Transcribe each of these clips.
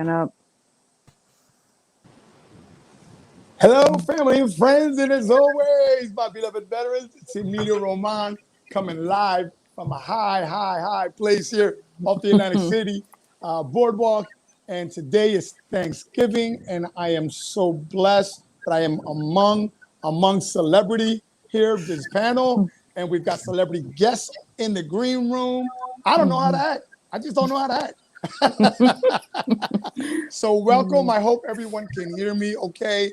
breaking up. Hello, family and friends, and as always, my beloved veterans, it's Emilio Roman coming live from a high place here off the Atlantic City boardwalk. And today is Thanksgiving, and I am so blessed that I am among celebrity here, this panel, and we've got celebrity guests in the green room. I don't know how to act. I just don't know how to act. So welcome. I hope everyone can hear me okay.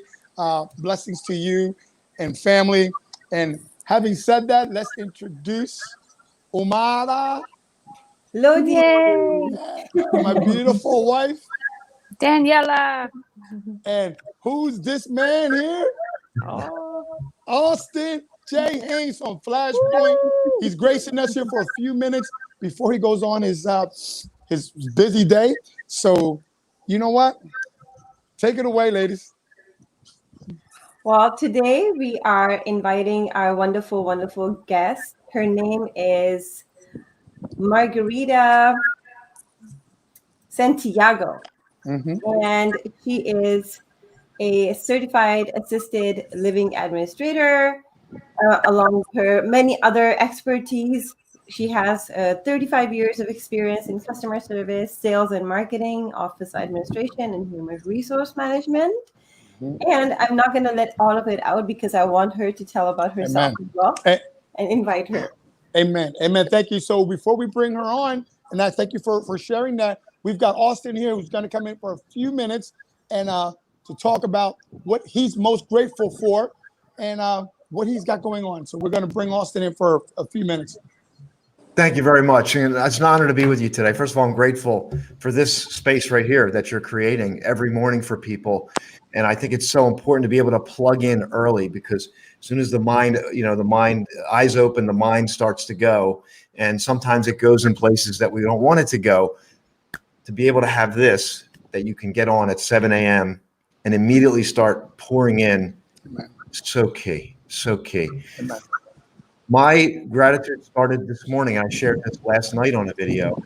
Blessings to you and family. And having said that, let's introduce Umara. Lodi. My beautiful wife. Daniela. And who's this man here? Oh. Austin J. Haynes from Flashpoint. He's gracing us here for a few minutes before he goes on his busy day. So, you know what? Take it away, ladies. Well, today we are inviting our wonderful, wonderful guest. Her name is Margarita Santiago, and she is a certified assisted living administrator. Along with her many other expertise, she has 35 years of experience in customer service, sales and marketing, office administration, and human resource management. And I'm not going to let all of it out because I want her to tell about herself as well and invite her. Amen. Amen. Thank you. So before we bring her on, and I thank you for sharing that, we've got Austin here who's going to come in for a few minutes and to talk about what he's most grateful for and what he's got going on. So we're going to bring Austin in for a few minutes. Thank you very much. And it's an honor to be with you today. First of all, I'm grateful for this space right here that you're creating every morning for people. And I think it's so important to be able to plug in early because as soon as the mind, eyes open, the mind starts to go. And sometimes it goes in places that we don't want it to go. To be able to have this, that you can get on at 7 a.m. and immediately start pouring in, so key, so key. Amen. My gratitude started this morning. I shared this last night on a video,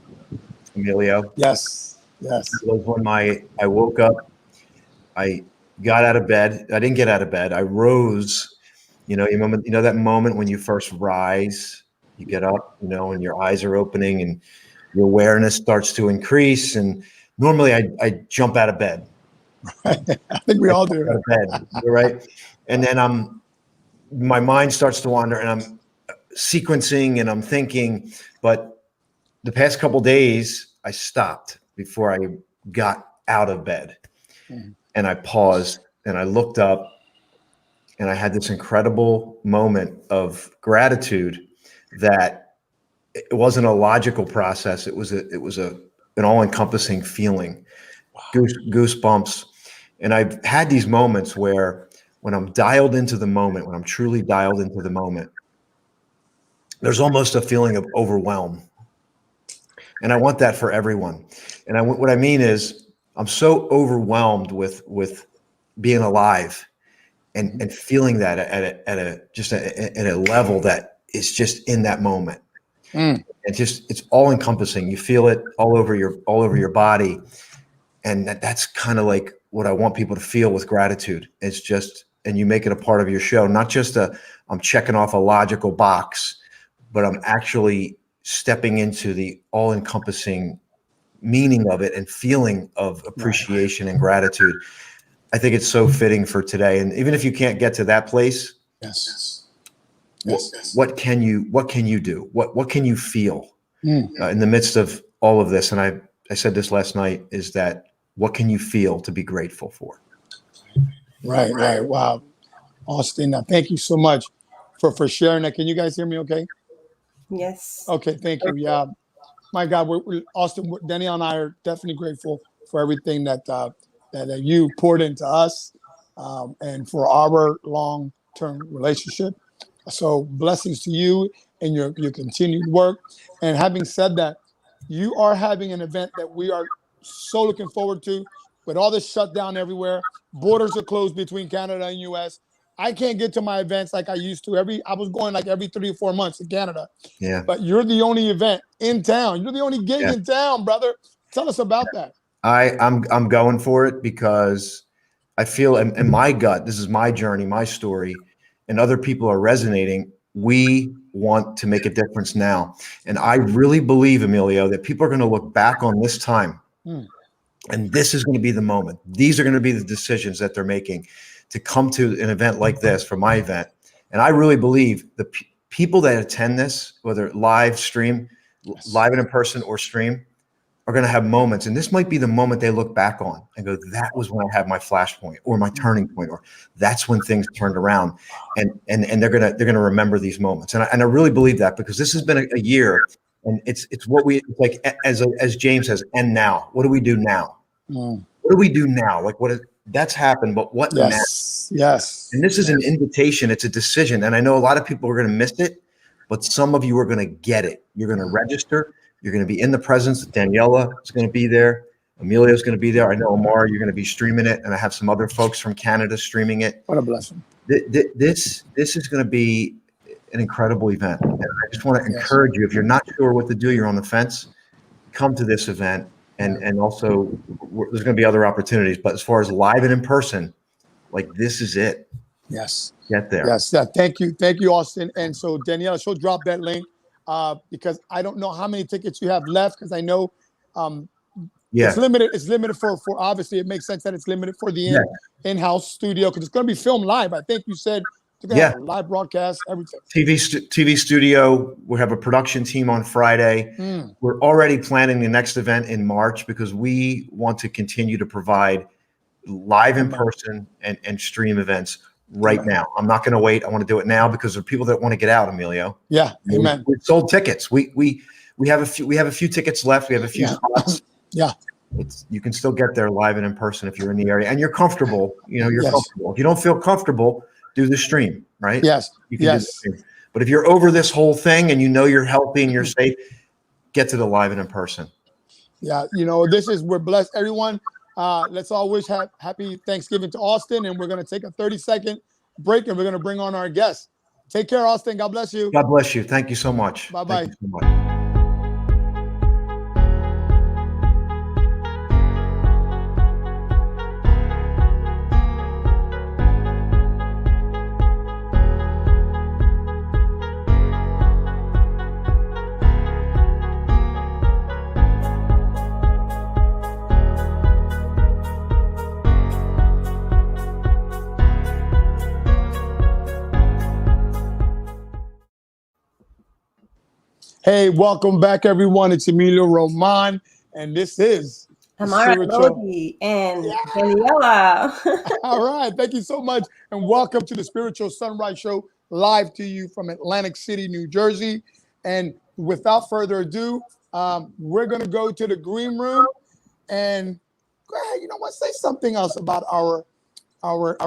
Emilio. Yes. It was when I woke up, I got out of bed. I didn't get out of bed. I rose. You know that moment when you first rise, you get up, and your eyes are opening and your awareness starts to increase. And normally I jump out of bed. I think we all do. Out of bed, right? And then my mind starts to wander and I'm sequencing and I'm thinking, but the past couple of days I stopped before I got out of bed. And I paused and I looked up and I had this incredible moment of gratitude that it wasn't a logical process. It was an all-encompassing feeling, goosebumps. And I've had these moments where when I'm dialed into the moment, when I'm truly dialed into the moment, there's almost a feeling of overwhelm. And I want that for everyone. And what I mean is, I'm so overwhelmed with being alive and feeling that at a level that is just in that moment. It's all encompassing. You feel it all over your body. And that's kind of like what I want people to feel with gratitude. It's just, and you make it a part of your show, not just I'm checking off a logical box, but I'm actually stepping into the all encompassing meaning of it and feeling of appreciation and gratitude. I think it's so fitting for today. And even if you can't get to that place, what can you do? What can you feel in the midst of all of this? And I said this last night, is that what can you feel to be grateful for? Right. Wow. Austin, thank you so much for sharing that. Can you guys hear me okay? Yes. Okay, thank you. Yeah. My God, Austin, Danielle and I are definitely grateful for everything that you poured into us and for our long-term relationship. So blessings to you and your continued work. And having said that, you are having an event that we are so looking forward to with all this shutdown everywhere. Borders are closed between Canada and U.S. I can't get to my events like I used to. I was going like every 3 or 4 months in Canada. Yeah. But you're the only event in town. You're the only gig in town, brother. Tell us about that. I'm going for it because I feel in my gut, this is my journey, my story, and other people are resonating. We want to make a difference now. And I really believe, Emilio, that people are going to look back on this time. And this is going to be the moment. These are going to be the decisions that they're making to come to an event like this for my event. And I really believe the people that attend this, whether live stream, live and in person or stream, are going to have moments. And this might be the moment they look back on and go, that was when I had my flashpoint or my turning point, or that's when things turned around. And they're going to remember these moments. And I really believe that, because this has been a year, and it's what we like, as James says, and now, what do we do now? What do we do now? Like that's happened, but what now? Yes. And this is an invitation. It's a decision. And I know a lot of people are going to miss it, but some of you are going to get it. You're going to register. You're going to be in the presence. Daniela is going to be there. Emilio is going to be there. I know, Omar, you're going to be streaming it. And I have some other folks from Canada streaming it. What a blessing. This is going to be an incredible event. And I just want to encourage you, if you're not sure what to do, you're on the fence, come to this event. And also, there's going to be other opportunities. But as far as live and in person, like, this is it. Yes. Get there. Yes. Thank you. Thank you, Austin. And so, Daniela, she'll drop that link because I don't know how many tickets you have left, because I know it's limited. It's limited for obviously, it makes sense that it's limited for the in-house studio, because it's going to be filmed live. I think you said you're going to have a live broadcast, everything. TV studio. We have a production team on Friday. We're already planning the next event in March, because we want to continue to provide live in person and stream events right now. I'm not going to wait. I want to do it now, because there are people that want to get out, Emilio. Yeah. Amen. We sold tickets. We have a few tickets left. We have a few spots. You can still get there live and in person if you're in the area and you're comfortable. You're comfortable. If you don't feel comfortable, do the stream, right? Yes. You can do the stream. But if you're over this whole thing and you're healthy and you're safe, get to the live and in person. Yeah. We're blessed, everyone. Let's all wish happy Thanksgiving to Austin, and we're going to take a 30-second break, and we're going to bring on our guest. Take care, Austin. God bless you. God bless you. Thank you so much. Bye-bye. Thank you so much. Hey, welcome back, everyone. It's Emilio Roman, and this is Tamara Lodi and Daniela. All right, thank you so much, and welcome to the Spiritual Sunrise Show, live to you from Atlantic City, New Jersey. And without further ado, we're going to go to the green room, and go ahead. You know what? Say something else about our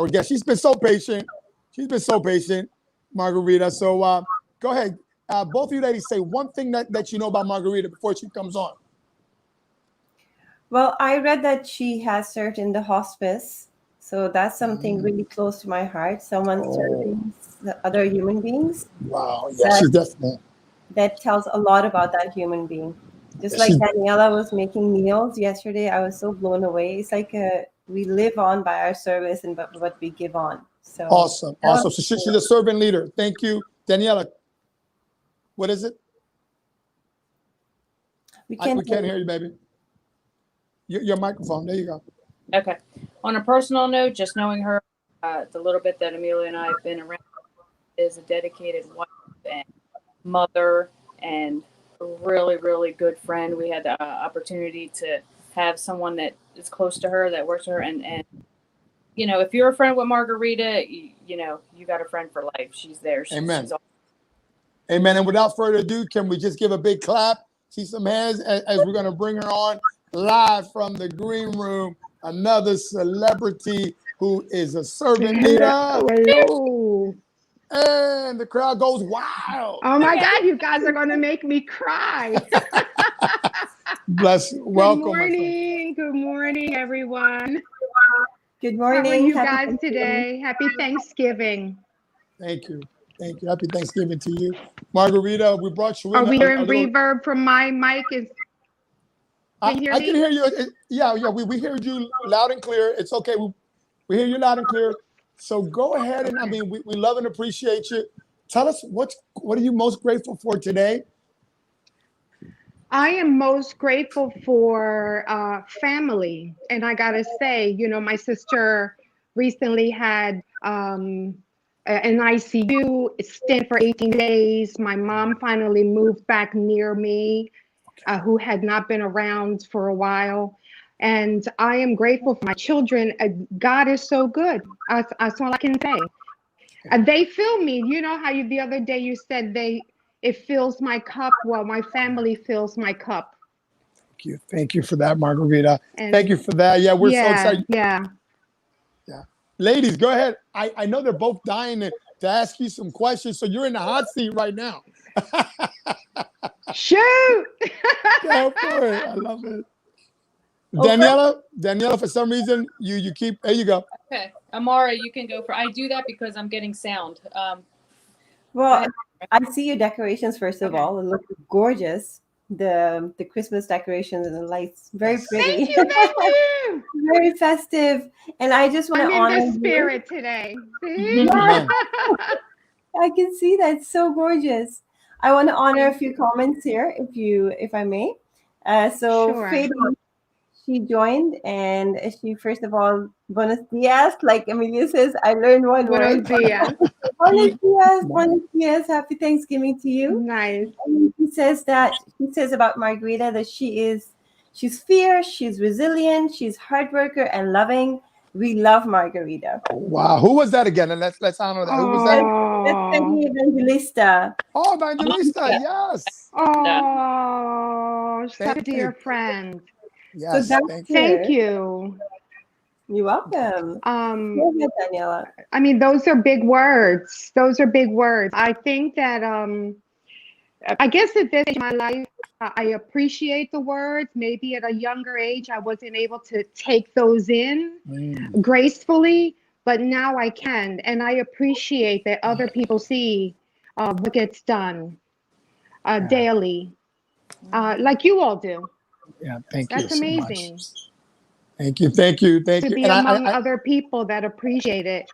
guest. She's been so patient. Margarita. So go ahead. Both of you ladies, say one thing that you know about Margarita before she comes on. Well, I read that she has served in the hospice. So that's something really close to my heart. Someone serving other human beings. Wow. Yeah, she's definitely. That tells a lot about that human being. Just like Daniela was making meals yesterday, I was so blown away. It's like we live on by our service and what we give on. So awesome. So she's a servant leader. Thank you, Daniela. What is it? We can't hear you, baby. Your microphone. There you go. Okay. On a personal note, just knowing her, the little bit that Amelia and I have been around, is a dedicated wife and mother and a really, really good friend. We had the opportunity to have someone that is close to her, that works with her. And if you're a friend with Margarita, you got a friend for life. She's there. Amen. She's awesome. Amen. And without further ado, can we just give a big clap? See some hands as we're going to bring her on live from the green room. Another celebrity who is a servant leader. Hello. And the crowd goes wild. Oh my God, you guys are going to make me cry. Bless you. Welcome. Good morning, everyone. Good morning. How are you guys today? Happy Thanksgiving. Thank you. Happy Thanksgiving to you. Margarita, we brought you in. Are we hearing reverb from my mic? Can you hear I me? can hear you. Yeah, we hear you loud and clear. It's okay. We hear you loud and clear. So go ahead and I mean, we love and appreciate you. Tell us what are you most grateful for today? I am most grateful for family. And I got to say, you know, my sister recently had an ICU stint for 18 days. My mom finally moved back near me, who had not been around for a while. And I am grateful for my children. God is so good. That's all I can say. They fill me. You know how the other day you said it fills my cup. Well, my family fills my cup. Thank you for that, Margarita. And Thank you for that. Yeah, we're so excited. Yeah. Ladies, go ahead. I know they're both dying to ask you some questions, so you're in the hot seat right now. Shoot. Go for it. I love it. Daniela, for some reason, you keep, there you go. Okay. Amara, you can go for, I do that because I'm getting sound. Well, I see your decorations, first of Okay. all. It looks gorgeous. The Christmas decorations and the lights, very pretty. Thank you. Very festive. And I just want to honor I'm in the you. spirit today. Amen. I can see that. It's so gorgeous. I want to honor a few comments here, if I may. So Sure. Faye, she joined, and she, first of all, buenos dias, like Amelia says. I learned one word. Buenos dias. Buenos dias. Happy Thanksgiving to you. Nice. And she says about Margarita that she's fierce, she's resilient, she's hard worker and loving. We love Margarita. Wow. Who was that again? And let's honor that. Who was that? That's Penny Evangelista. Oh, Evangelista. Yes. Oh, such a Thank dear you. friend. Yes. So Thank you. Thank you. You're welcome. Go ahead, Daniela. I mean, those are big words. Those are big words. I think that I guess at this stage in my life, I appreciate the words. Maybe at a younger age, I wasn't able to take those in gracefully, but now I can. And I appreciate that other people see what gets done daily, like you all do. Yeah, thank you That's so amazing. much. Thank you. To be among other people that appreciate it.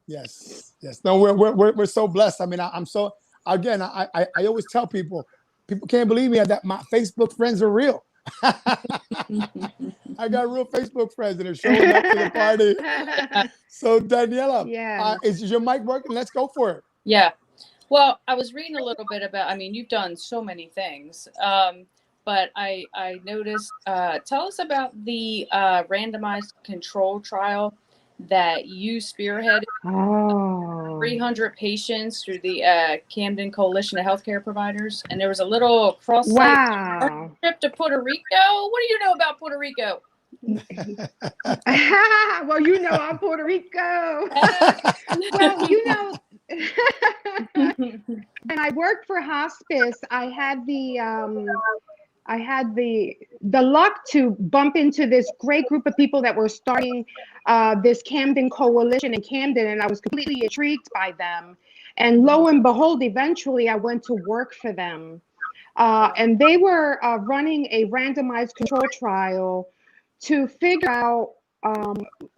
Yes. No, we're so blessed. I mean, I'm so, again, I always tell people can't believe me that my Facebook friends are real. I got real Facebook friends that are showing up to the party. So Daniela, is your mic working? Let's go for it. Yeah. Well, I was reading a little bit about, I mean, you've done so many things. But I noticed, tell us about the randomized control trial that you spearheaded. 300 patients through the Camden Coalition of Healthcare Providers. And there was a little cross-site trip to Puerto Rico. What do you know about Puerto Rico? Well, you know, I'm Puerto Rico. Well, you know, when I worked for hospice, I had the luck to bump into this great group of people that were starting this Camden Coalition in Camden, and I was completely intrigued by them. And lo and behold, eventually I went to work for them. And they were running a randomized control trial to figure out,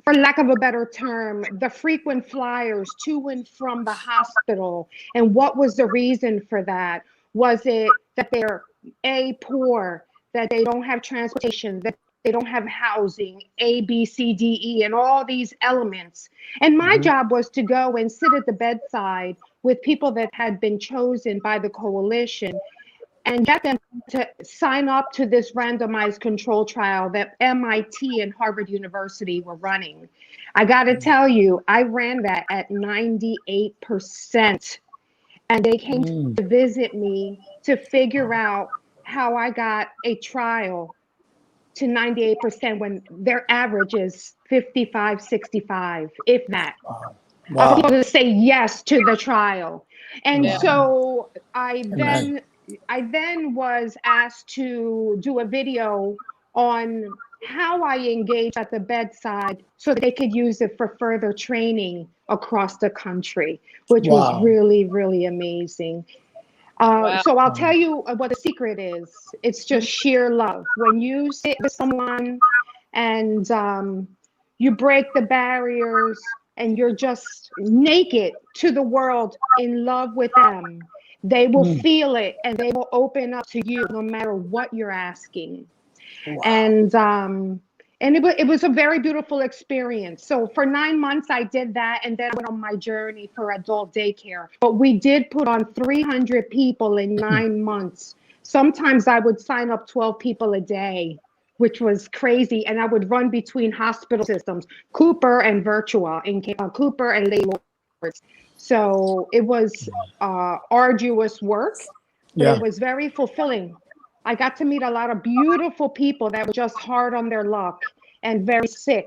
for lack of a better term, the frequent flyers to and from the hospital. And what was the reason for that? Was it that they're poor, that they don't have transportation, that they don't have housing, A, B, C, D, E, and all these elements? And my job was to go and sit at the bedside with people that had been chosen by the coalition and get them to sign up to this randomized control trial that MIT and Harvard University were running. I got to tell you, I ran that at 98%. And they came to visit me to figure out how I got a trial to 98% when their average is 55, 65, if that. I was able to say yes to the trial. And so I then was asked to do a video on how I engaged at the bedside so that they could use it for further training across the country, which was really, really amazing. Wow. So I'll tell you what the secret is. It's just sheer love. When you sit with someone and you break the barriers and you're just naked to the world in love with them, they will feel it and they will open up to you no matter what you're asking. Wow. And it was a very beautiful experience. So for 9 months, I did that. And then I went on my journey for adult daycare. But we did put on 300 people in 9 months. Sometimes I would sign up 12 people a day, which was crazy. And I would run between hospital systems, Cooper and Virtua, Cooper and Lay Lords. So it was arduous work, but it was very fulfilling. I got to meet a lot of beautiful people that were just hard on their luck and very sick.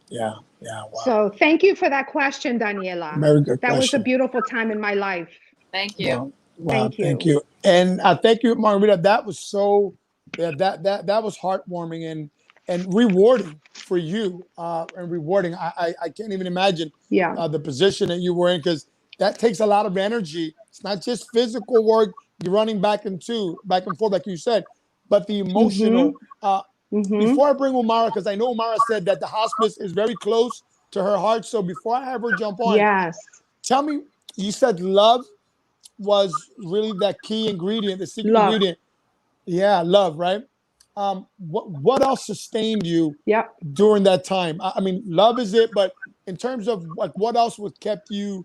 Yeah. Wow. So thank you for that question, Daniela. Very good That was a question. beautiful time in my life. Thank you. Wow. Thank you. And thank you, Margarita. That was so, that was heartwarming and rewarding for you, and rewarding. I can't even imagine the position that you were in, because that takes a lot of energy. It's not just physical work. You're running back and forth, like you said, but the emotional. Before I bring Umara, because I know Umara said that the hospice is very close to her heart. So before I have her jump on, tell me, you said love was really that key ingredient, the secret ingredient. Yeah, love, right? What else sustained you during that time? I mean, love is it, but in terms of like what else was kept you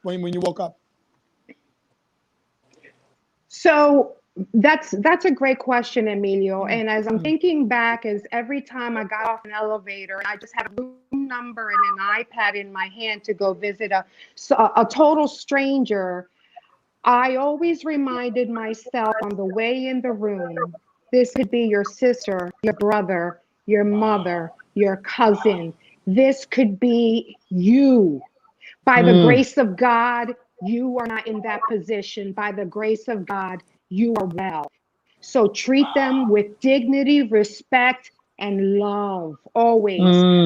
when you woke up? So that's a great question, Emilio. And as I'm thinking back, as every time I got off an elevator and I just had a room number and an iPad in my hand to go visit a total stranger, I always reminded myself on the way in the room, this could be your sister, your brother, your mother, your cousin. This could be you. By the grace of God, you are not in that position. By the grace of God, you are well. So treat them with dignity, respect, and love, always.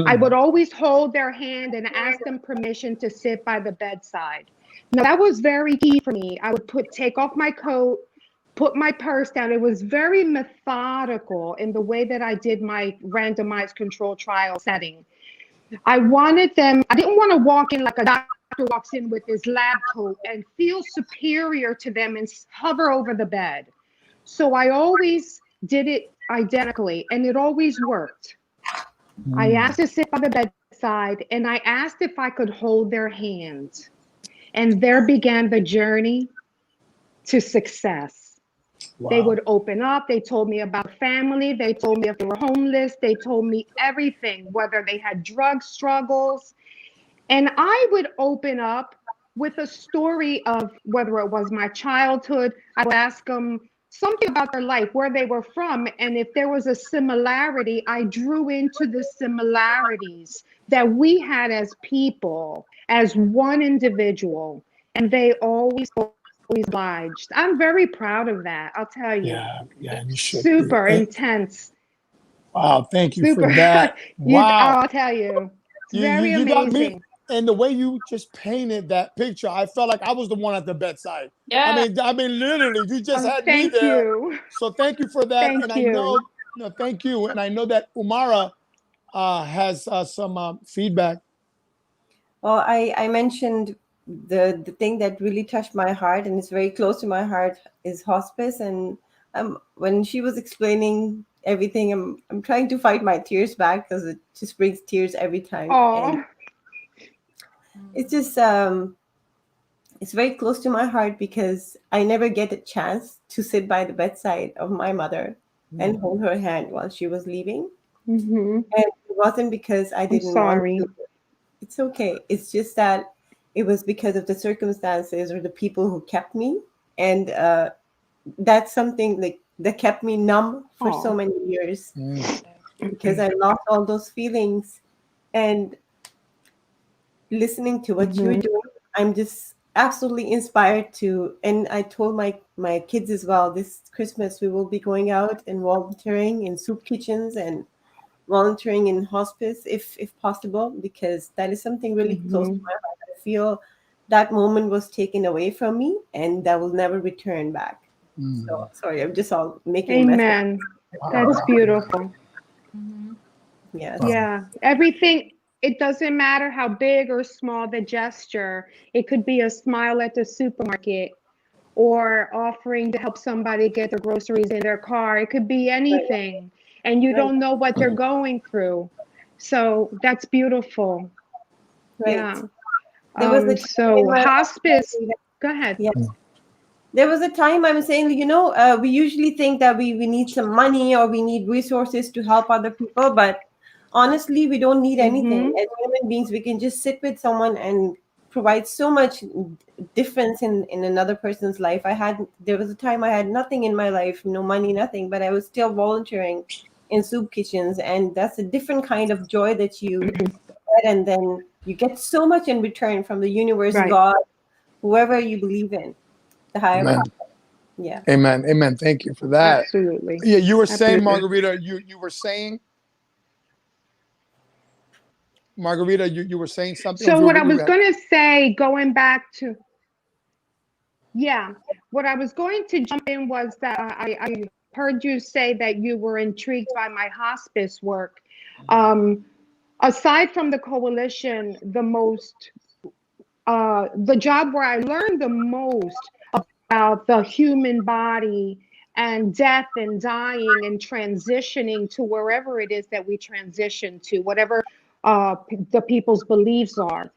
I would always hold their hand and ask them permission to sit by the bedside. Now, that was very key for me. I would take off my coat, put my purse down. It was very methodical in the way that I did my randomized control trial setting. I didn't want to walk in like a doctor walks in with his lab coat and feel superior to them and hover over the bed. So I always did it identically, and it always worked. I asked to sit by the bedside, and I asked if I could hold their hand. And there began the journey to success. Wow. They would open up. They told me about family. They told me if they were homeless. They told me everything, whether they had drug struggles. And I would open up with a story of whether it was my childhood. I would ask them something about their life, where they were from. And if there was a similarity, I drew into the similarities that we had as people, as one individual. And they always obliged. I'm very proud of that. I'll tell you. Yeah, you should. Super intense. Wow, thank you for that. Wow. I'll tell you. It's very amazing. Got me. And the way you just painted that picture, I felt like I was the one at the bedside. Yeah. I mean, literally, you just had me there. Thank you. So thank you for that. Thank you. Thank you. And I know that Umara has some feedback. Well, I mentioned the thing that really touched my heart and is very close to my heart is hospice. And when she was explaining everything, I'm trying to fight my tears back because it just brings tears every time. And it's just it's very close to my heart because I never get a chance to sit by the bedside of my mother and hold her hand while she was leaving. And it wasn't because I didn't want to. It's okay. It's just that it was because of the circumstances or the people who kept me. And that's something like that kept me numb for so many years because I lost all those feelings. And listening to what you're doing, I'm just absolutely inspired to, and I told my kids as well, this Christmas we will be going out and volunteering in soup kitchens and volunteering in hospice if possible, because that is something really close to my heart. I feel that moment was taken away from me, and that will never return back. So sorry, I'm just all making a mess. Amen. That's beautiful. Yes. Yeah. Everything, it doesn't matter how big or small the gesture. It could be a smile at the supermarket or offering to help somebody get their groceries in their car. It could be anything. And you don't know what they're going through. So that's beautiful. Right. Yeah. There was a So time, hospice, go ahead. Yes. There was a time I'm saying, we usually think that we need some money or we need resources to help other people, but honestly, we don't need anything. As human beings, we can just sit with someone and provide so much difference in another person's life. There was a time I had nothing in my life, no money, nothing, but I was still volunteering in soup kitchens, and that's a different kind of joy that you get, and then you get so much in return from the universe, Right. God, whoever you believe in. The higher Amen. power. Yeah. Amen. Amen. Thank you for that. Absolutely. Yeah, you were saying, Absolutely. Margarita, you were saying, Margarita, you were saying something. So what I was going to say, going back to, what I was going to jump in was that I heard you say that you were intrigued by my hospice work. Aside from the coalition, the job where I learned the most about the human body and death and dying and transitioning to wherever it is that we transition to, whatever the people's beliefs are,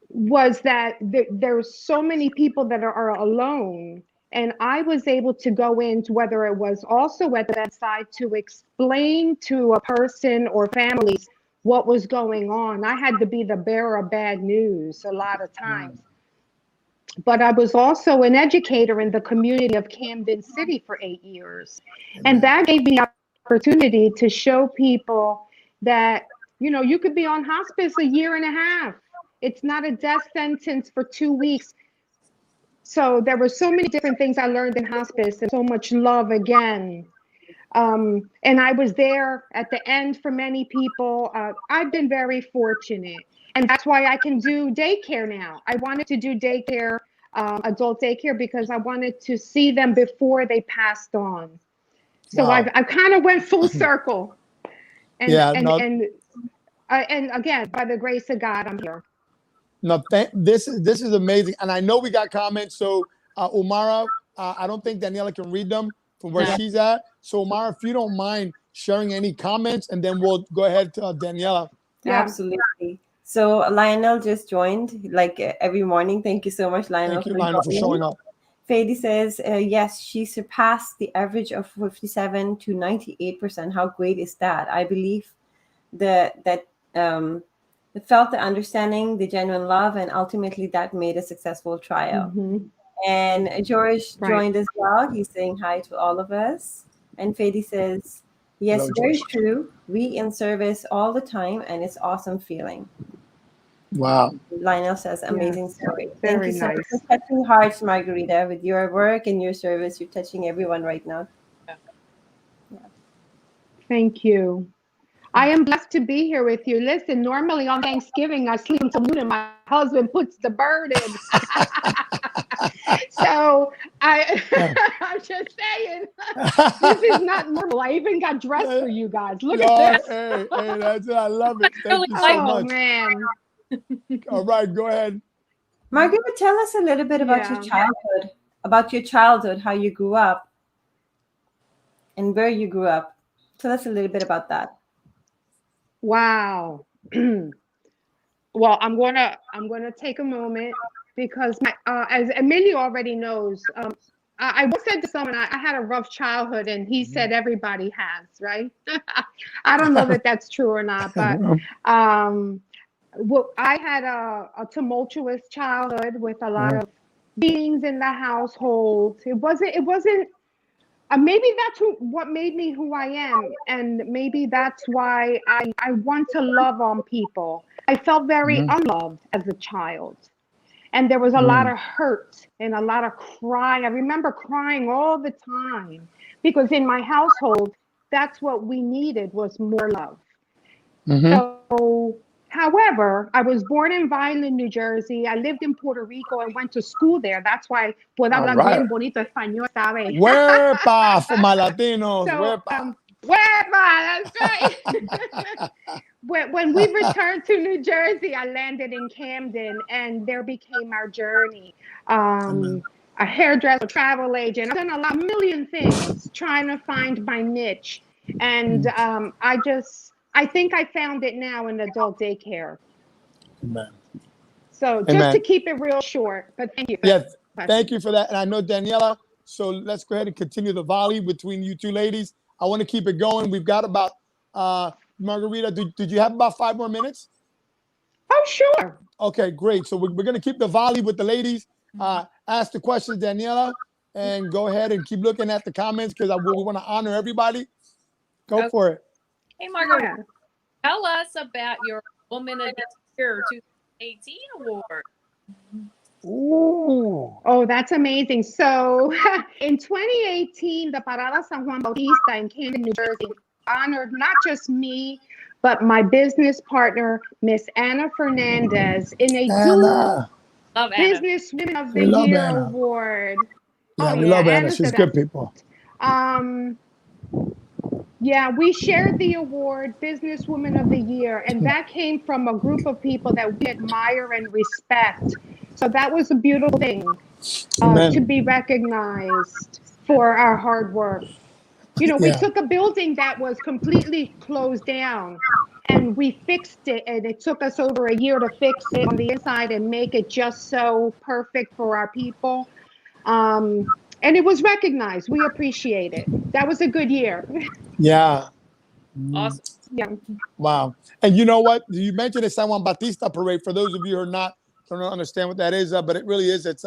was that there's so many people that are alone. And I was able to go into, whether it was also at the bedside, to explain to a person or families what was going on. I had to be the bearer of bad news a lot of times. But I was also an educator in the community of Camden City for 8 years. And that gave me the opportunity to show people that, you could be on hospice a year and a half. It's not a death sentence for 2 weeks. So there were so many different things I learned in hospice, and so much love again. And I was there at the end for many people. I've been very fortunate. And that's why I can do daycare now. I wanted to do daycare, adult daycare, because I wanted to see them before they passed on. So Wow. I kind of went full circle. And, and again, by the grace of God, I'm here. No, this is amazing. And I know we got comments. So Umara, I don't think Daniela can read them from where she's at. So Umara, if you don't mind sharing any comments, and then we'll go ahead to Daniela. Yeah. Absolutely. So Lionel just joined like every morning. Thank you so much, Lionel. Thank you, Lionel, for showing up. Fady says, yes, she surpassed the average of 57 to 98%. How great is that? I believe that felt the understanding, the genuine love, and ultimately that made a successful trial. And George joined as well. He's saying hi to all of us. And Fady says, yes, hello, very true. We in service all the time, and it's awesome feeling. Wow. Lionel says, amazing story. Very Thank you so nice. much for touching hearts, Margarita. With your work and your service, you're touching everyone right now. Thank you. I am blessed to be here with you. Listen, normally on Thanksgiving, I sleep until noon and my husband puts the bird in. So I'm just saying, this is not normal. I even got dressed for you guys. Look at this. Hey, that's it. I love it. Thank you so much. Oh, man. All right, go ahead. Margarita, tell us a little bit about your childhood, how you grew up and where you grew up. Tell us a little bit about that. Wow. Well, I'm gonna take a moment because as Emilio already knows, I once said to someone I had a rough childhood, and he said everybody has, right? I don't know that that's true or not, but well, I had a tumultuous childhood with a lot of beings in the household. It wasn't. Maybe that's what made me who I am, and maybe that's why I want to love on people. I felt very unloved as a child, and there was a lot of hurt and a lot of crying. I remember crying all the time because in my household, that's what we needed, was more love. So However, I was born in Vineland, New Jersey. I lived in Puerto Rico and went to school there. That's why puedo All hablar right. bien bonito español, ¿sabe? Huepa for my Latinos. So, Huepa. Huepa, that's right. When we returned to New Jersey, I landed in Camden, and there became our journey. A hairdresser, travel agent. I've done a million things trying to find my niche. And I think I found it now in adult daycare. Amen. So just Amen. to keep it real short, but thank you. Yes, thank you for that. And I know Daniela, so let's go ahead and continue the volley between you two ladies. I want to keep it going. We've got about, Margarita, did you have about 5 more minutes? Oh, sure. Okay, great. So we're going to keep the volley with the ladies. Ask the questions, Daniela, and go ahead and keep looking at the comments because we want to honor everybody. Go Okay. for it. Hey, Margarita, tell us about your Woman of the Year 2018 award. Ooh. Oh, that's amazing. So in 2018, the Parada San Juan Bautista in Camden, New Jersey, honored not just me, but my business partner, Miss Anna Fernandez, in a Anna. Love Anna. Business Women of the We love Year Anna. award. Yeah, Oh, we yeah, love Anna. Anna She's said good that. people. Yeah, we shared the award, Businesswoman of the Year, and that came from a group of people that we admire and respect. So that was a beautiful thing Amen. to be recognized for our hard work. You know, we Yeah. took a building that was completely closed down and we fixed it, and it took us over a year to fix it on the inside and make it just so perfect for our people. And it was recognized. We appreciate it. That was a good year. Yeah. Awesome. Yeah. Wow. And you know what? You mentioned the San Juan Bautista parade. For those of you who don't understand what that is, but it really is. It's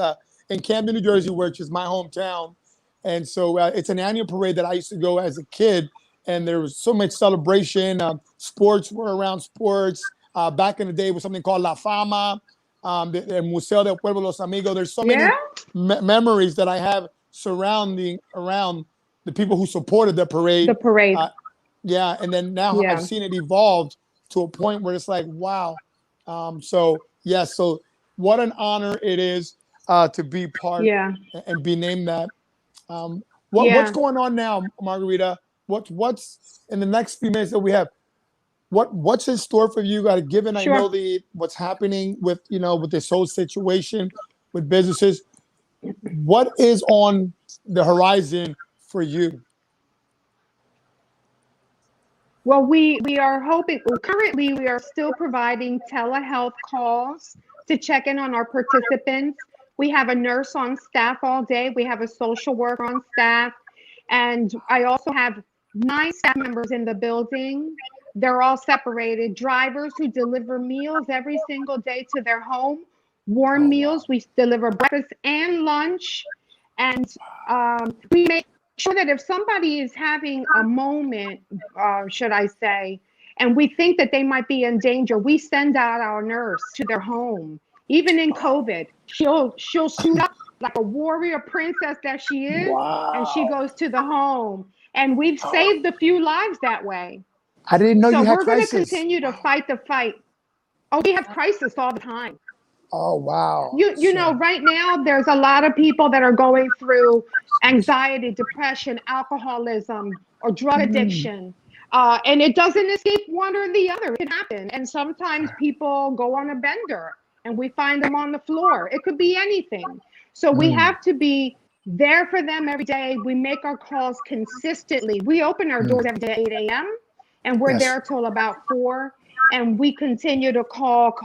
in Camden, New Jersey, which is my hometown. And so it's an annual parade that I used to go as a kid. And there was so much celebration. Sports were around sports. Back in the day, was something called La Fama, the Museo del Pueblo Los Amigos. There's so many memories that I have surrounding around the people who supported the parade. The parade. Yeah, and then now I've seen it evolve to a point where it's like, wow. So what an honor it is to be part and be named that. What's going on now, Margarita? What's in the next few minutes that we have? What's in store for you? Given I know what's happening with with this whole situation with businesses. What is on the horizon for you? Well, we are hoping, currently we are still providing telehealth calls to check in on our participants. We have a nurse on staff all day. We have a social worker on staff. And I also have 9 staff members in the building. They're all separated. Drivers who deliver meals every single day to their home. Warm meals. We deliver breakfast and lunch. And we make sure that if somebody is having a moment, should I say, and we think that they might be in danger, we send out our nurse to their home. Even in COVID, she'll suit up like a warrior princess that she is, and she goes to the home. And we've saved a few lives that way. I didn't know you had crisis. So we're going to continue to fight the fight. Oh, we have crisis all the time. Oh, wow. You know, right now, there's a lot of people that are going through anxiety, depression, alcoholism, or drug addiction. And it doesn't escape one or the other. It can happen. And sometimes people go on a bender and we find them on the floor. It could be anything. So we have to be there for them every day. We make our calls consistently. We open our doors every day at 8 a.m. and we're there till about 4. And we continue to call.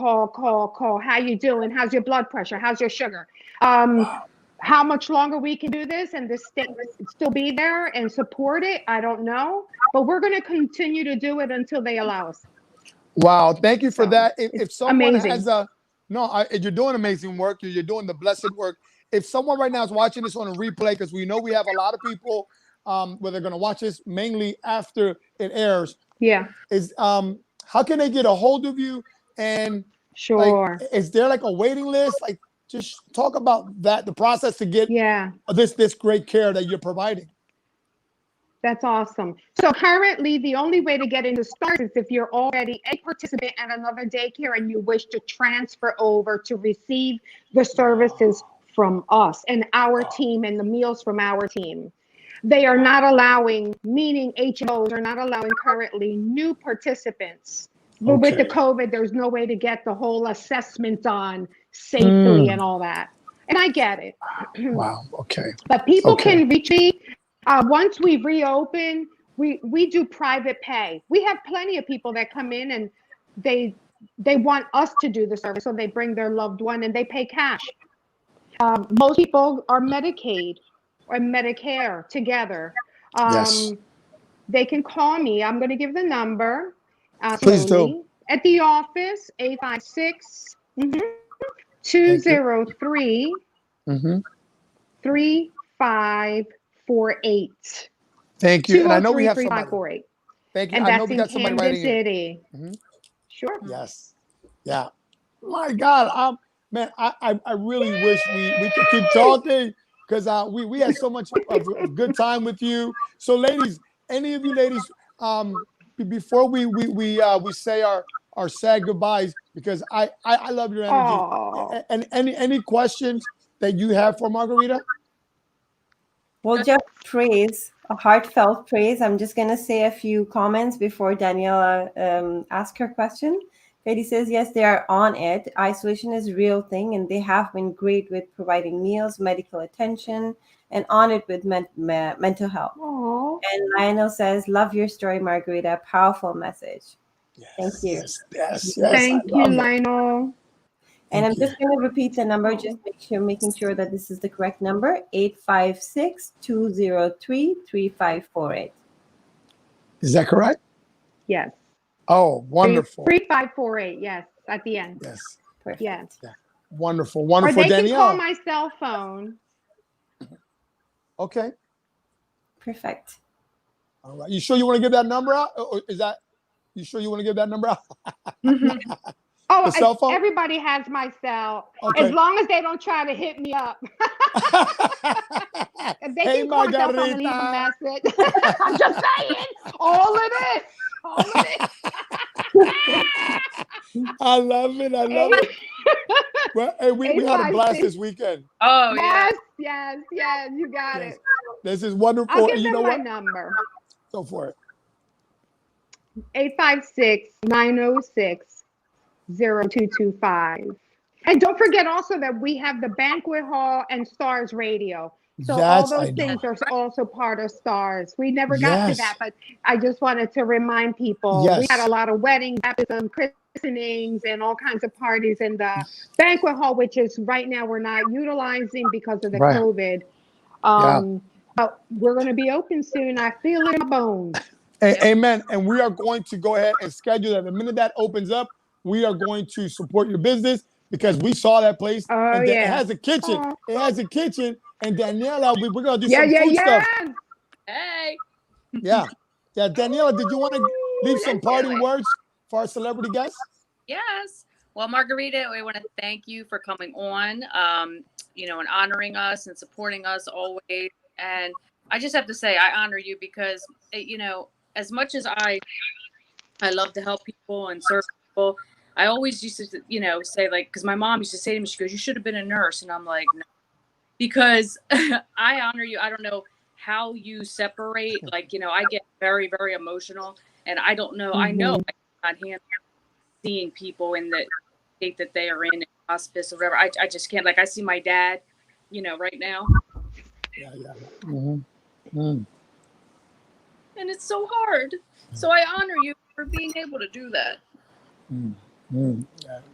How you doing? How's your blood pressure? How's your sugar? How much longer we can do this and the state still be there and support it, I don't know. But we're going to continue to do it until they allow us. Wow. Thank you for that. If someone amazing. has you're doing amazing work. You're doing the blessed work. If someone right now is watching this on a replay, because we know we have a lot of people where they're going to watch this mainly after it airs. Yeah. How can they get a hold of you? And is there like a waiting list? Like, just talk about that, the process to get this great care that you're providing. That's awesome. So currently, the only way to get into STARS is if you're already a participant at another daycare and you wish to transfer over to receive the services from us and our team and the meals from our team. They are not allowing, meaning HMOs are not allowing currently new participants. But with the Okay. COVID, there's no way to get the whole assessment on safely and all that. And I get it. Wow. Okay. But people Okay. can reach me. Once we reopen, we do private pay. We have plenty of people that come in and they want us to do the service, so they bring their loved one and they pay cash. Most people are Medicaid or Medicare together. Yes. They can call me. I'm going to give the number. Please slowly. do. At the office, 856 203 3548. Thank you. And I know we have somebody. 203-3548. Thank you. And I know that's we in got somebody Camden writing in. City. Sure. Yes. Yeah. My God. Man, I really wish we could keep talking because we had so much of a good time with you. So, ladies, any of you ladies, before we say our sad goodbyes, because I love your energy. Aww. And any questions that you have for Margarita? Well, just praise, a heartfelt praise. I'm just going to say a few comments before Daniela asks her question. Katie says, yes, they are on it. Isolation is a real thing, and they have been great with providing meals, medical attention, and on it with mental health. Aww. And Lionel says, love your story, Margarita. Powerful message. Yes, Thank you. Yes. Thank you, Lionel. And I'm just going to repeat the number, just making sure that this is the correct number, 856-203-3548. Is that correct? Yes. Oh, wonderful. 3548. Yes, at the end. Yes. Perfect. Yes. Yeah. Wonderful. Or Wonderful, they can Danielle. call my cell phone. Okay. Perfect. All right. You sure you want to give that number out? Or you sure you want to give that number out? Oh, The cell phone? everybody has my cell. Okay. As long as they don't try to hit me up. If they Hey, can call my cell phone and leave a Margarita. message. I'm just saying. All of this. I love it. Well, hey, we had a blast this weekend. Oh, yeah. Yes. You got it. This is wonderful. I'll give And you them know my what? number. Go for it. 856-906-0225. And don't forget also that we have the Banquet Hall and Stars Radio. So all those things are also part of Stars. We never got to that, but I just wanted to remind people. Yes. We had a lot of weddings, baptisms, christenings, and all kinds of parties in the Banquet Hall, which is right now we're not utilizing because of the COVID. But we're going to be open soon. I feel it in my bones. Amen. And we are going to go ahead and schedule that. The minute that opens up, we are going to support your business because we saw that place. And it has a kitchen. It has a kitchen. And Daniela, we're going to do some food stuff. Hey. Yeah. Daniela, did you want to leave some parting words for our celebrity guests? Yes. Well, Margarita, we want to thank you for coming on, and honoring us and supporting us always. And I just have to say, I honor you because, as much as I love to help people and serve people, I always used to, say because my mom used to say to me, she goes, you should have been a nurse. And I'm like, no, because I honor you. I don't know how you separate, I get very, very emotional and I don't know. I know I cannot handle seeing people in the state that they are in hospice or whatever. I just can't, I see my dad, right now. Yeah. And it's so hard. So I honor you for being able to do that.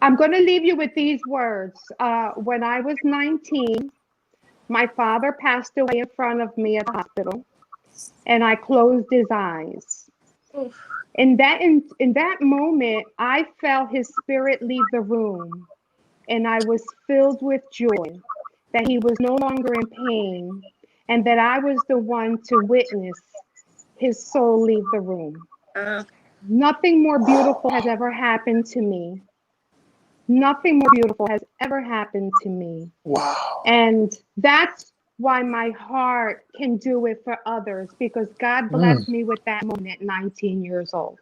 I'm going to leave you with these words. When I was 19, my father passed away in front of me at the hospital, and I closed his eyes. Oof. In that moment, I felt his spirit leave the room, and I was filled with joy that he was no longer in pain, and that I was the one to witness his soul leave the room. Nothing more beautiful has ever happened to me. Nothing more beautiful has ever happened to me. Wow. And that's why my heart can do it for others, because God Mm. blessed me with that moment at 19 years old.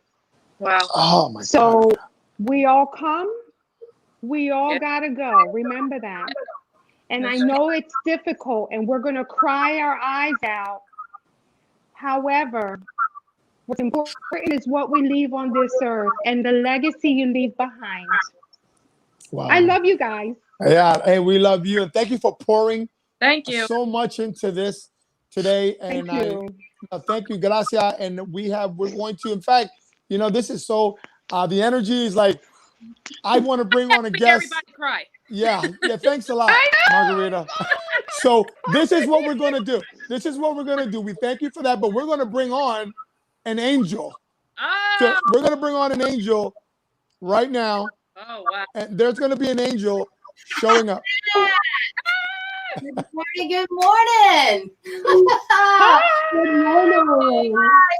Wow. Oh my So God. we all come, we all Yeah. gotta go. Remember that. And I That's know it's difficult and we're gonna cry our eyes out. However, what's important is what we leave on this earth and the legacy you leave behind. Wow. I love you guys. Yeah. Hey, we love you. And thank you for pouring Thank you. so much into this today. And Thank you. thank you. Gracias. And we're going to, in fact, this is so, the energy is like, I want to bring on a Make guest. everybody cry. Yeah. Thanks a lot, Margarita. So this is what we're going to do. This is what we're going to do. We thank you for that, but we're going to bring on an angel. So Oh, we're going to bring on an angel right now. oh wow. And there's going to be an angel showing up. Good morning. Good morning. Good morning.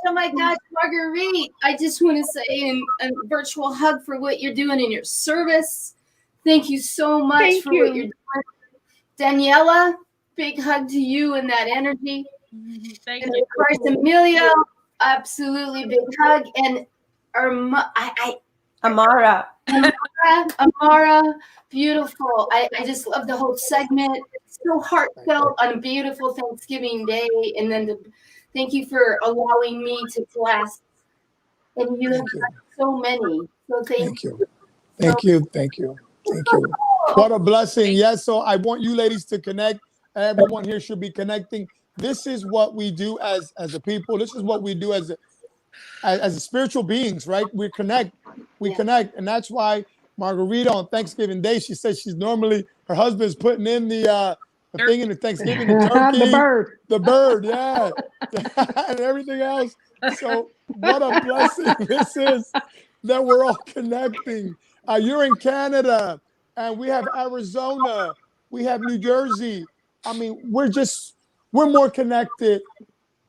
Oh my gosh, Marguerite. I just want to say a virtual hug for what you're doing in your service. Thank you so much Thank for you. what you're doing. Daniela, big hug to you and that energy. Thank And you. of course, Emilio, absolutely big hug. And Amara. Amara, beautiful. I just love the whole segment. It's so heartfelt on a beautiful Thanksgiving Day. And then thank you for allowing me to class. And you have done so many. So thank you. Thank you. Thank you. Thank you. What a blessing. Yes. So I want you ladies to connect. Everyone here should be connecting. This is what we do as a people. This is what we do as spiritual beings, right? We connect. We connect. And that's why Margarita on Thanksgiving Day, she says her husband's putting in the thing in the Thanksgiving, the turkey. The bird, yeah. And everything else. So what a blessing this is that we're all connecting. You're in Canada, and we have Arizona, we have New Jersey. I mean, we're more connected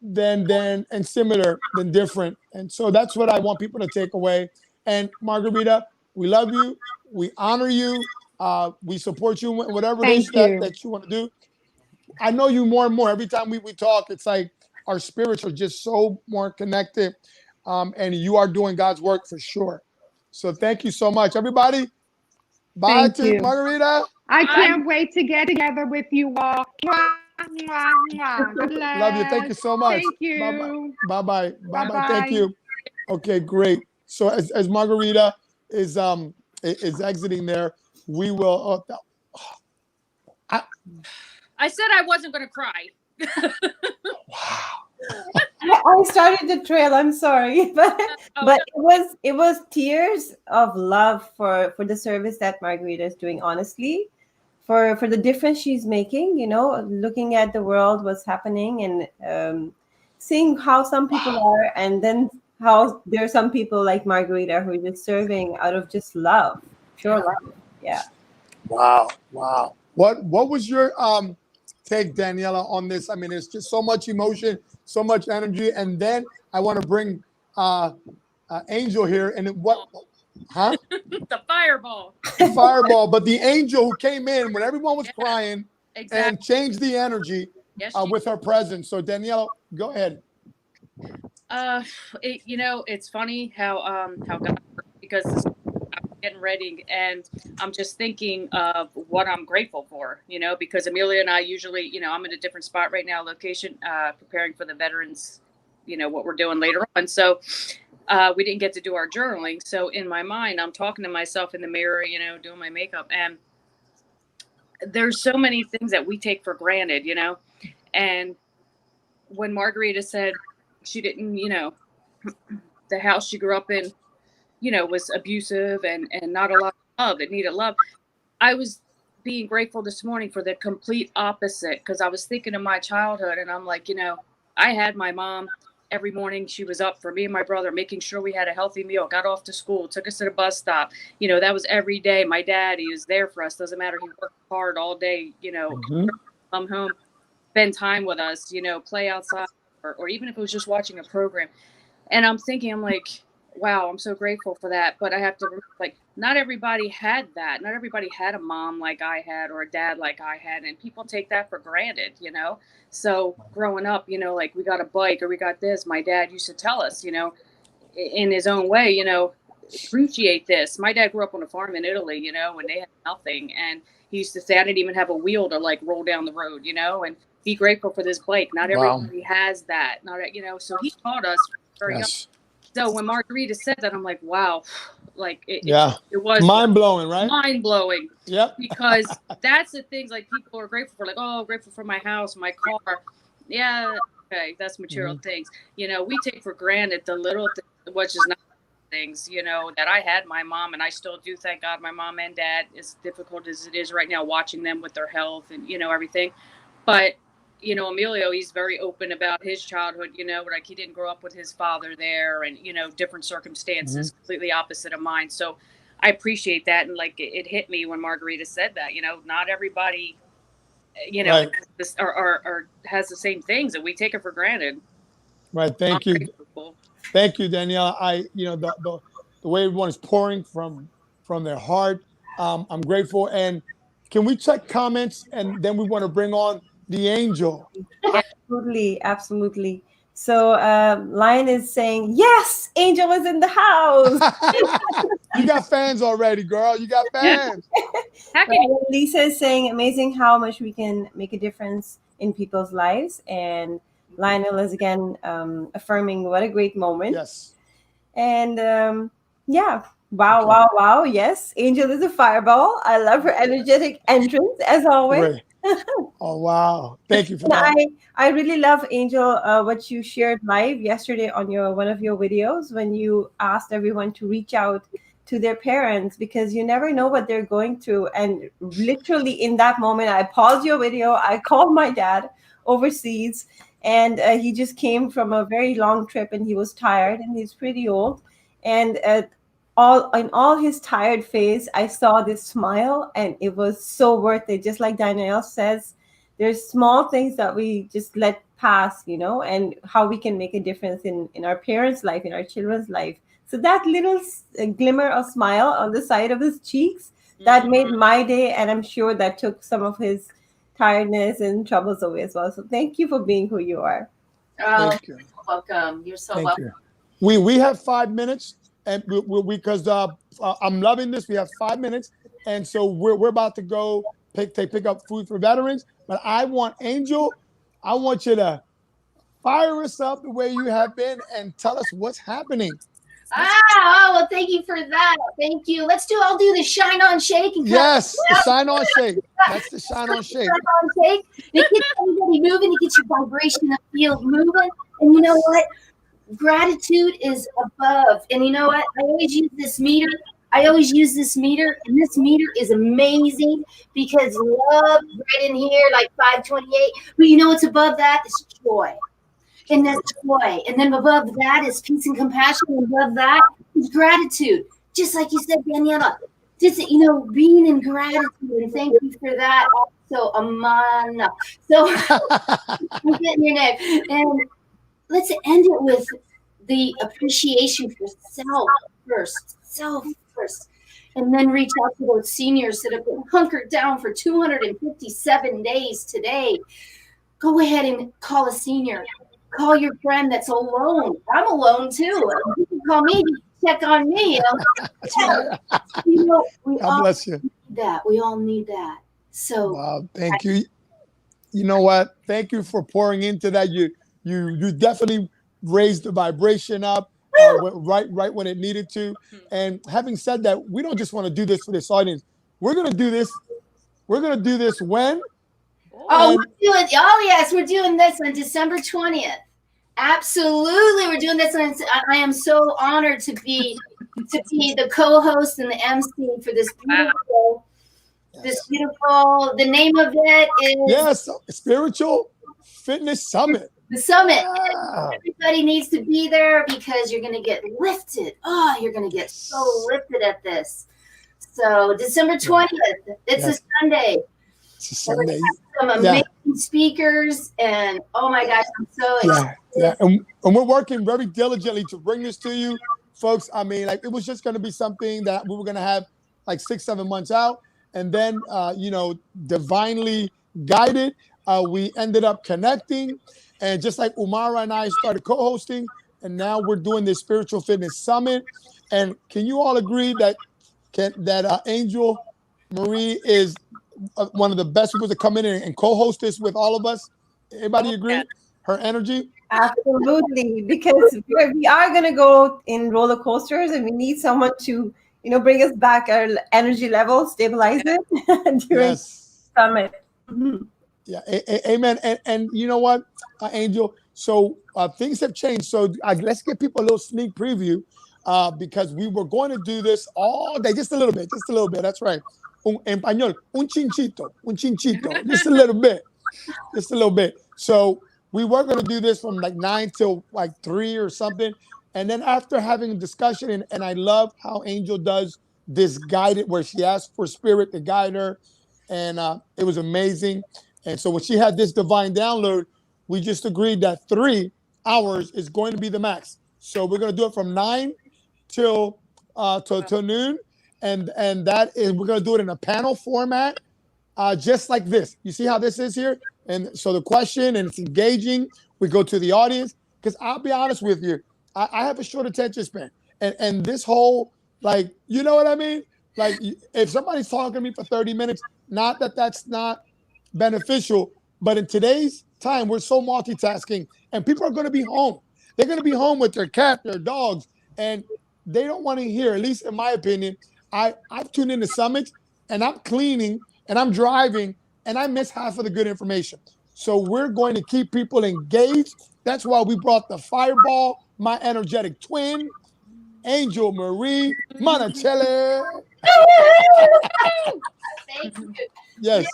than and similar than different. And so that's what I want people to take away. And Margarita, we love you. We honor you. We support you in whatever it is that you want to do. I know you more and more. Every time we talk, it's like our spirits are just so more connected. And you are doing God's work for sure. So thank you so much, everybody. Bye Thank to you. Margarita. I can't wait to get together with you all. Mwah, mwah, mwah. God bless. Love you. Thank you so much. Thank you. Bye-bye. Bye-bye. Thank you. Okay, great. So as Margarita is exiting there, we will. I said I wasn't going to cry. I started the trail. I'm sorry, but Oh, it was tears of love for the service that Margarita is doing. Honestly, for the difference she's making. Looking at the world, what's happening, and seeing how some people are, and then how there are some people like Margarita who are just serving out of just love, pure love. Yeah. Wow. What was your take, Daniela, on this? I mean, it's just so much emotion, so much energy, and then I want to bring Angel here, and the fireball. The fireball, but the angel who came in when everyone was crying and changed the energy with her presence. So Daniela, go ahead. It's funny how God, because I'm getting ready and I'm just thinking of what I'm grateful for, because Amelia and I usually, I'm in a different spot right now, location, preparing for the veterans, what we're doing later on. So we didn't get to do our journaling. So in my mind, I'm talking to myself in the mirror, doing my makeup, and there's so many things that we take for granted, and when Margarita said she didn't, the house she grew up in, was abusive and not a lot of love. It needed love. I was being grateful this morning for the complete opposite, because I was thinking of my childhood, and I'm like, I had my mom every morning. She was up for me and my brother, making sure we had a healthy meal, got off to school, took us to the bus stop. That was every day. My dad, he was there for us. Doesn't matter. He worked hard all day, come home, spend time with us, play outside, or even if it was just watching a program. And I'm thinking, I'm like, wow, I'm so grateful for that. But I have to remember, like, not everybody had that. Not everybody had a mom like I had or a dad like I had. And people take that for granted, you know? So growing up, you know, like we got a bike or we got this, my dad used to tell us, you know, in his own way, you know, appreciate this. My dad grew up on a farm in Italy, you know, when they had nothing. And he used to say, I didn't even have a wheel to like roll down the road, you know, and be grateful for this bike. Not everybody has that. Not, you know, so he taught us very young. So when Margarita said that, I'm like, wow, like it was mind blowing, right? Mind blowing. Yep. Because that's the things like people are grateful for, like, oh, grateful for my house, my car. Yeah, okay, that's material things. You know, we take for granted the little things, which is not things, you know, that I had my mom, and I still do, thank God, my mom and dad, as difficult as it is right now, watching them with their health and, you know, everything. But you know, Emilio, he's very open about his childhood, you know, like he didn't grow up with his father there and, you know, different circumstances, completely opposite of mine. So I appreciate that. And like, it hit me when Margarita said that, you know, not everybody, you know, this, or has the same things, and we take it for granted. Right. Thank you. Thank you, Danielle. You know, the way everyone is pouring from their heart. I'm grateful. And can we check comments? And then we want to bring on the angel. Absolutely, absolutely. So Lion is saying, yes, Angel is in the house. You got fans already, girl. You got fans. Lisa is saying, amazing how much we can make a difference in people's lives. And Lionel is again affirming what a great moment. Yes. And yeah. Wow, wow, wow. Yes, Angel is a fireball. I love her energetic entrance as always. Oh, wow. Thank you for that. I really love, Angel, what you shared live yesterday on one of your videos when you asked everyone to reach out to their parents because you never know what they're going through. And literally in that moment, I paused your video. I called my dad overseas, and he just came from a very long trip and he was tired and he's pretty old. And all his tired face, I saw this smile, and it was so worth it. Just like Danielle says, there's small things that we just let pass, you know, and how we can make a difference in our parents' life, in our children's life. So that little glimmer of smile on the side of his cheeks, that made my day, and I'm sure that took some of his tiredness and troubles away as well. So thank you for being who you are. Thank you. Welcome. You're so welcome. We have 5 minutes. And because I'm loving this, we have 5 minutes, and so we're about to go pick up food for veterans. But I want Angel, I want you to fire us up the way you have been and tell us what's happening. Well, thank you for that. Thank you. I'll do the shine on shake. And yes, the shine on shake. That's the shine on shake. Shine on shake. It gets everybody moving. It gets your vibration in the field moving. And you know what? Gratitude is above. And you know what? I always use this meter. And this meter is amazing because love right in here, like 528. But you know what's above that? It's joy. And that's joy. And then above that is peace and compassion. And above that is gratitude. Just like you said, Daniela. Just, you know, being in gratitude. And thank you for that. Also, Amana. So I'm getting your name. And let's end it with the appreciation for self first, and then reach out to those seniors that have been hunkered down for 257 days today. Go ahead and call a senior. Call your friend that's alone. I'm alone too. You can call me, check on me. You know, God bless you. We all need that. So wow, thank you. You know what? Thank you for pouring into that. You definitely raised the vibration up right when it needed to. And having said that, we don't just want to do this for this audience. We're gonna do this. We're gonna do this when? We're doing this on December 20th. Absolutely, we're doing this. I am so honored to be the co-host and the MC for this beautiful. The name of it is Spiritual Fitness Summit. The summit. Yeah. Everybody needs to be there because you're going to get lifted. Oh, you're going to get so lifted at this. So December 20th, it's a Sunday. It's a Sunday. Some amazing speakers, and oh my gosh, I'm so excited. And we're working very diligently to bring this to you. folks. I mean, like, it was just going to be something that we were going to have like 6-7 months out. And then, divinely guided, we ended up connecting. And just like Umara and I started co-hosting, and now we're doing this Spiritual Fitness Summit. And can you all agree that Angel Marie is one of the best people to come in and co-host this with all of us? Everybody agree? Her energy? Absolutely, because we are going to go in roller coasters, and we need someone to, bring us back our energy level, stabilize it during the summit. Mm-hmm. Yeah, amen. And you know what, Angel? So things have changed. So let's give people a little sneak preview, because we were going to do this all day, just a little bit. That's right. En español, un chinchito, just a little bit. So we were going to do this from like 9 till like 3 or something. And then after having a discussion, and I love how Angel does this guided, where she asks for spirit to guide her. And it was amazing. And so when she had this divine download, we just agreed that 3 hours is going to be the max. So we're going to do it from 9 till noon. And that is, we're going to do it in a panel format, just like this. You see how this is here? And so the question, and it's engaging. We go to the audience, because I'll be honest with you, I have a short attention span. And this whole, like, you know what I mean? Like, if somebody's talking to me for 30 minutes, not that that's not beneficial, but in today's time, we're so multitasking, and people are going to be home. They're going to be home with their cat, their dogs, and they don't want to hear, at least in my opinion. I've tuned into summits, and I'm cleaning, and I'm driving, and I miss half of the good information. So we're going to keep people engaged. That's why we brought the fireball, my energetic twin, Angel Marie Monticelli. Thank you. Yes.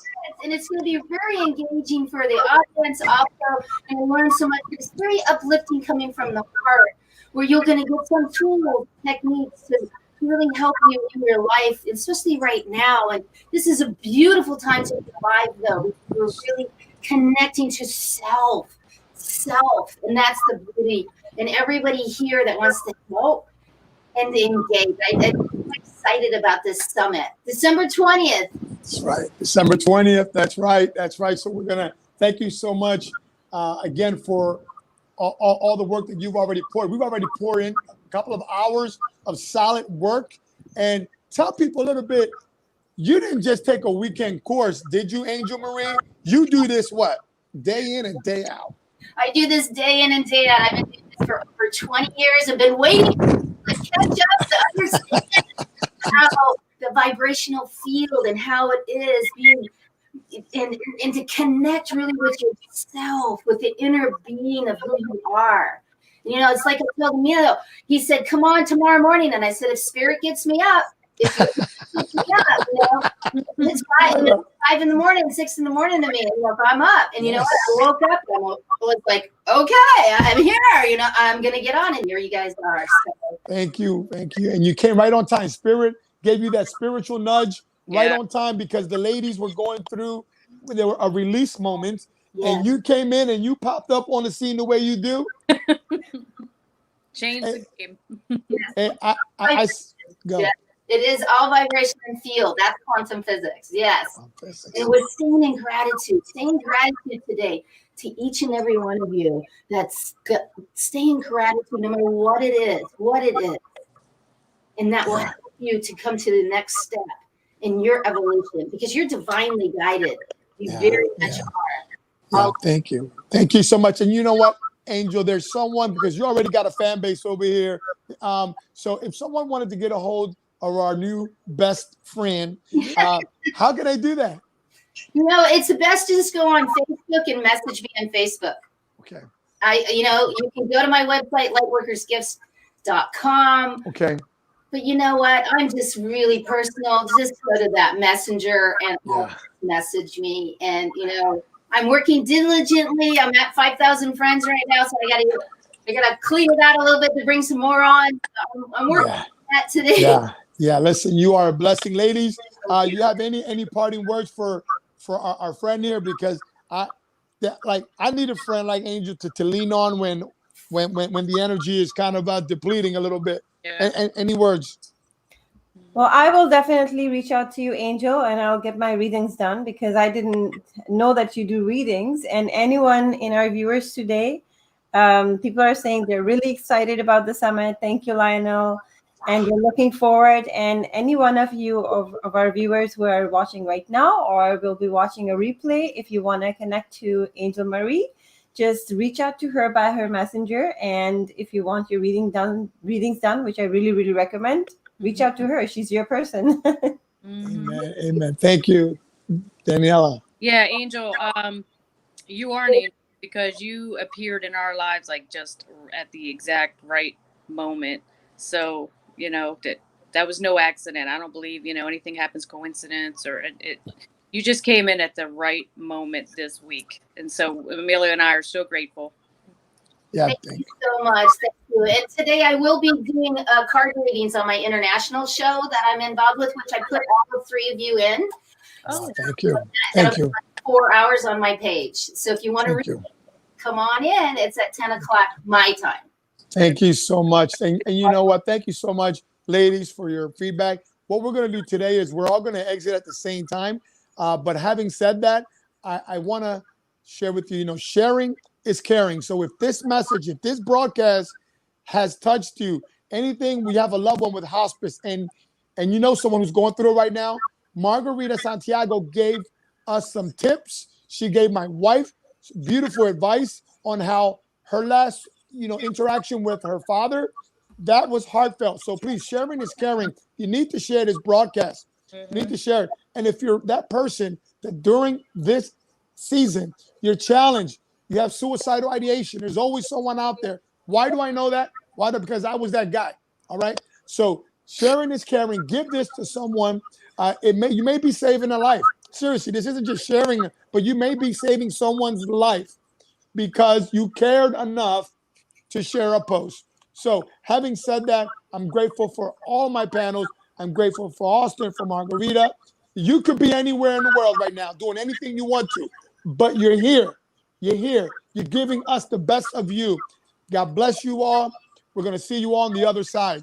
And it's going to be very engaging for the audience also, and learn so much. It's very uplifting, coming from the heart, where you're going to get some tools, techniques to really help you in your life, especially right now. And this is a beautiful time to be alive, though. We're really connecting to self, and that's the beauty. And everybody here that wants to help and engage. I'm excited about this summit. December 20th. That's right. December 20th. That's right. So we're going to thank you so much again for all the work that you've already poured. We've already poured in a couple of hours of solid work. And tell people a little bit, you didn't just take a weekend course, did you, Angel Marie? You do this what? Day in and day out. I do this day in and day out. I've been doing this for over 20 years. I've been waiting to catch up, to understand how the vibrational field and how it is being, and to connect really with yourself, with the inner being of who you are. It's like I told Emilio. He said, "Come on tomorrow morning," and I said, "If spirit gets me up, it's 5 in the morning, 6 in the morning to me. If I'm up, and you know what, I woke up and I was like, okay, I'm here. I'm gonna get on, and here you guys are." So. Thank you, and you came right on time. Spirit gave you that spiritual nudge right on time, because the ladies were going through, there were a release moment, and you came in and you popped up on the scene the way you do. Change the game. And I go. Yeah. It is all vibration and field. That's quantum physics. Yes. And we're staying in gratitude today to each and every one of you. That's staying in gratitude no matter what it is. And that will help you to come to the next step in your evolution, because you're divinely guided. You very much are. Thank you. Thank you so much. And you know what, Angel, there's someone, because you already got a fan base over here. So if someone wanted to get a hold of our new best friend, how can I do that? It's the best to just go on Facebook and message me on Facebook. Okay. You can go to my website, lightworkersgifts.com. Okay. But you know what? I'm just really personal. Just go to that messenger and message me. And, I'm working diligently. I'm at 5,000 friends right now. So I gotta clean it out a little bit to bring some more on. I'm working on that today. Yeah. Listen, you are a blessing, ladies. You have any parting words for our friend here? Because I need a friend like Angel to lean on when when the energy is kind of depleting a little bit. Yeah. And any words? Well, I will definitely reach out to you, Angel, and I'll get my readings done because I didn't know that you do readings. And anyone in our viewers today, people are saying they're really excited about the summit. Thank you, Lionel. And they're looking forward. And any one of you of our viewers who are watching right now or will be watching a replay, if you want to connect to Angel Marie, just reach out to her by her messenger. And if you want your readings done, which I really, really recommend, reach out to her. She's your person. Amen. Amen. Thank you, Daniela. Yeah, Angel, you are an angel because you appeared in our lives like just at the exact right moment. So, you know, that was no accident. I don't believe, you know, anything happens coincidence or it you just came in at the right moment this week. And so Amelia and I are so grateful. Yeah, Thank you so much. Thank you. And today I will be doing card readings on my international show that I'm involved with, which I put all 3 of you in. Oh, thank you. Thank you. 4 hours on my page. So if you want to read, come on in. It's at 10 o'clock my time. Thank you so much. And you know what? Thank you so much, ladies, for your feedback. What we're going to do today is we're all going to exit at the same time. But having said that, I want to share with you, you know, sharing is caring. So if this message, if this broadcast has touched you, anything, we have a loved one with hospice and you know someone who's going through it right now, Margarita Santiago gave us some tips. She gave my wife beautiful advice on how her last, you know, interaction with her father, that was heartfelt. So please, sharing is caring. You need to share this broadcast. You need to share it. And if you're that person that during this season, you're challenged, you have suicidal ideation, there's always someone out there. Why do I know that? Why? Because I was that guy. All right. So sharing is caring. Give this to someone. You may be saving a life. Seriously, this isn't just sharing, but you may be saving someone's life because you cared enough to share a post. So having said that, I'm grateful for all my panels. I'm grateful for Austin, for Margarita. You could be anywhere in the world right now doing anything you want to, but you're here. You're here. You're giving us the best of you. God bless you all. We're going to see you all on the other side.